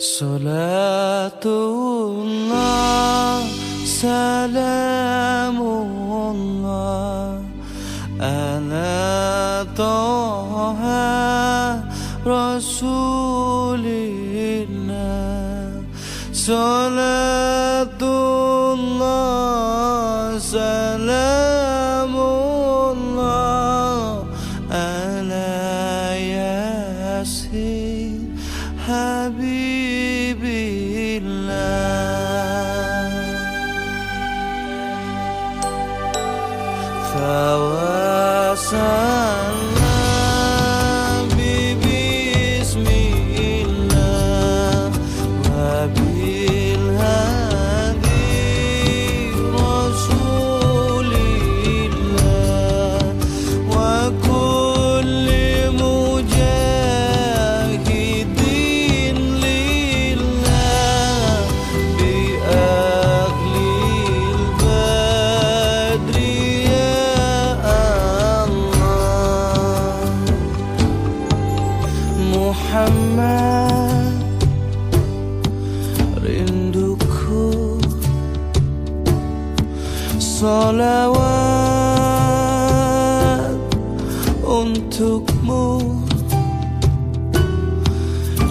Salatullah, salamullah ala Taha Rasulillah. Salatullah, salamullah ala Yasin Habibillah. Fawassalam bismillah wa bil hadi rasulillah wa kulli mujahidin lillah bi ahlil badri ya Allah. Muhammad rinduku, salawat untukmu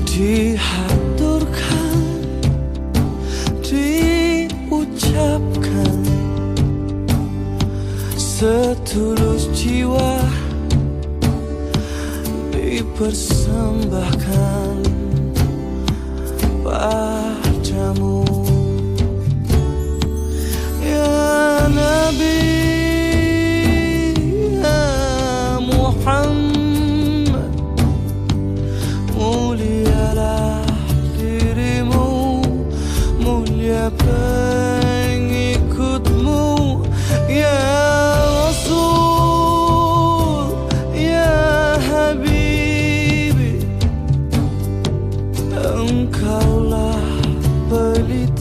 dihaturkan, diucapkan setulus jiwa, dipersembahkan padamu ya Nabi, ya Muhammad. Mulialah dirimu, mulia pengikutmu ya Rasul, ya Habibi. Engkaulah pelita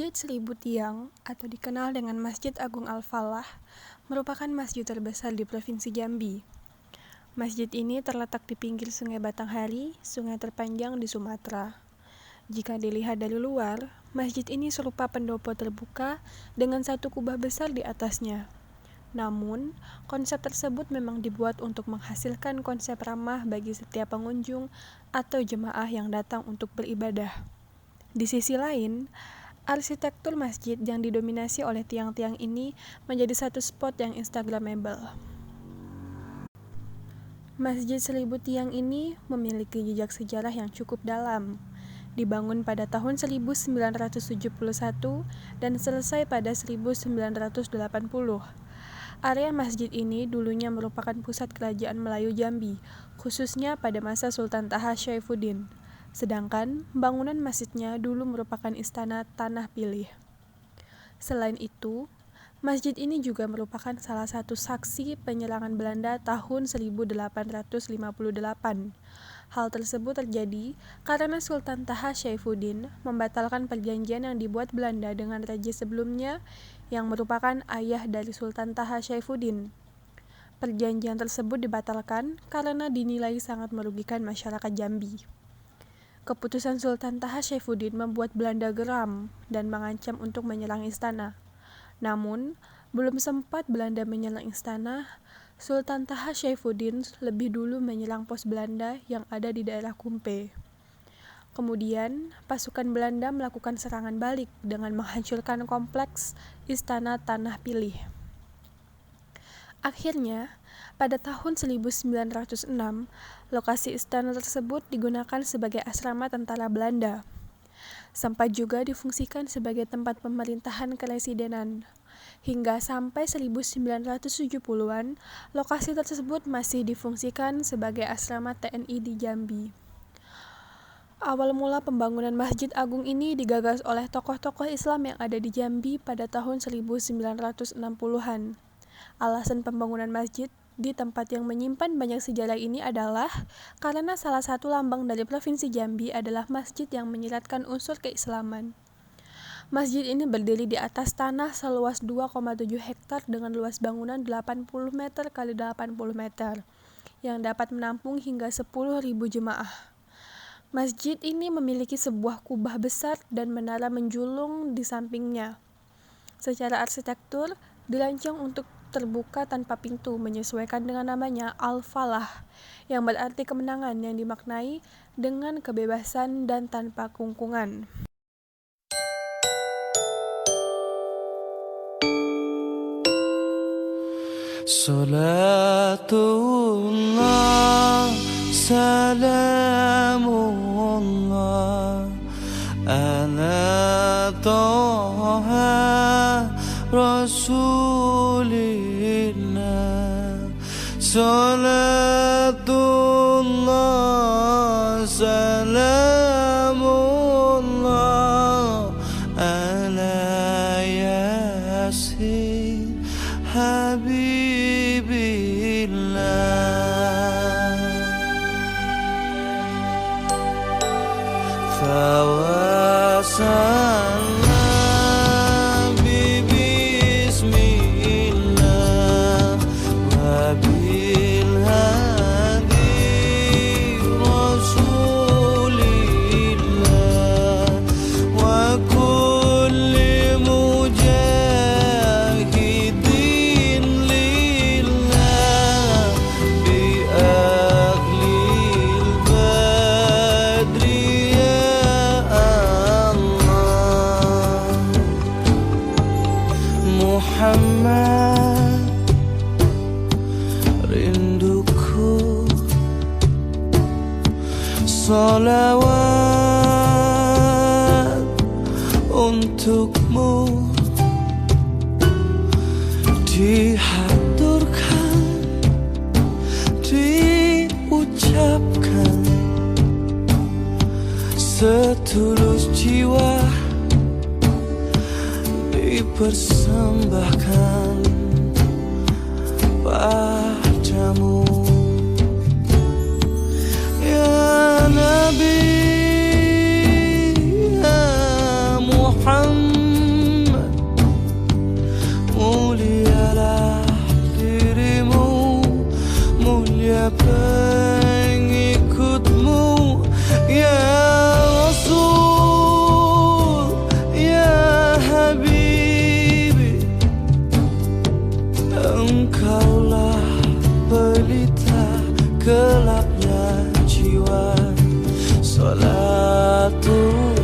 Masjid Seribu Tiang atau dikenal dengan Masjid Agung Al-Falah merupakan masjid terbesar di Provinsi Jambi. Masjid ini terletak di pinggir Sungai Batanghari, sungai terpanjang di Sumatera. Jika dilihat dari luar, masjid ini serupa pendopo terbuka dengan satu kubah besar di atasnya. Namun, konsep tersebut memang dibuat untuk menghasilkan konsep ramah bagi setiap pengunjung atau jemaah yang datang untuk beribadah. Di sisi lain, arsitektur masjid yang didominasi oleh tiang-tiang ini menjadi satu spot yang instagramable. Masjid Seribu Tiang ini memiliki jejak sejarah yang cukup dalam. Dibangun pada tahun 1971 dan selesai pada 1980. Area masjid ini dulunya merupakan pusat kerajaan Melayu Jambi, khususnya pada masa Sultan Taha Syaifuddin. Sedangkan bangunan masjidnya dulu merupakan istana Tanah Pilih. Selain itu, masjid ini juga merupakan salah satu saksi penyerangan Belanda tahun 1858. Hal tersebut terjadi karena Sultan Taha Syaifuddin membatalkan perjanjian yang dibuat Belanda dengan raja sebelumnya yang merupakan ayah dari Sultan Taha Syaifuddin. Perjanjian tersebut dibatalkan karena dinilai sangat merugikan masyarakat Jambi. Keputusan Sultan Taha Syaifuddin membuat Belanda geram dan mengancam untuk menyerang istana. Namun, belum sempat Belanda menyerang istana, Sultan Taha Syaifuddin lebih dulu menyerang pos Belanda yang ada di daerah Kumpe. Kemudian, pasukan Belanda melakukan serangan balik dengan menghancurkan kompleks Istana Tanah Pilih. Akhirnya, pada tahun 1906, lokasi istana tersebut digunakan sebagai asrama tentara Belanda. Sempat juga difungsikan sebagai tempat pemerintahan keresidenan. Hingga sampai 1970-an, lokasi tersebut masih difungsikan sebagai asrama TNI di Jambi. Awal mula pembangunan Masjid Agung ini digagas oleh tokoh-tokoh Islam yang ada di Jambi pada tahun 1960-an. Alasan pembangunan masjid di tempat yang menyimpan banyak sejarah ini adalah karena salah satu lambang dari Provinsi Jambi adalah masjid yang menyiratkan unsur keislaman. Masjid ini berdiri di atas tanah seluas 2,7 hektar dengan luas bangunan 80 meter x 80 meter yang dapat menampung hingga 10.000 jemaah. Masjid ini memiliki sebuah kubah besar dan menara menjulung di sampingnya. Secara arsitektur, dirancang untuk terbuka tanpa pintu menyesuaikan dengan namanya Al-Falah yang berarti kemenangan yang dimaknai dengan kebebasan dan tanpa kungkungan. Salatullah salamullah ala Taha Rasulillah. Salatullah salamullah ala Yasin Habibillah. Fawasan Muhammad, rinduku salawat untukmu dihaturkan, diucapkan setulus jiwa, dipersembahkan padamu ya Nabi, ya Muhammad. pengikutmu, ya Rasul, ya Habibi. Engkaulah pelita gelapnya jiwa. Salatullah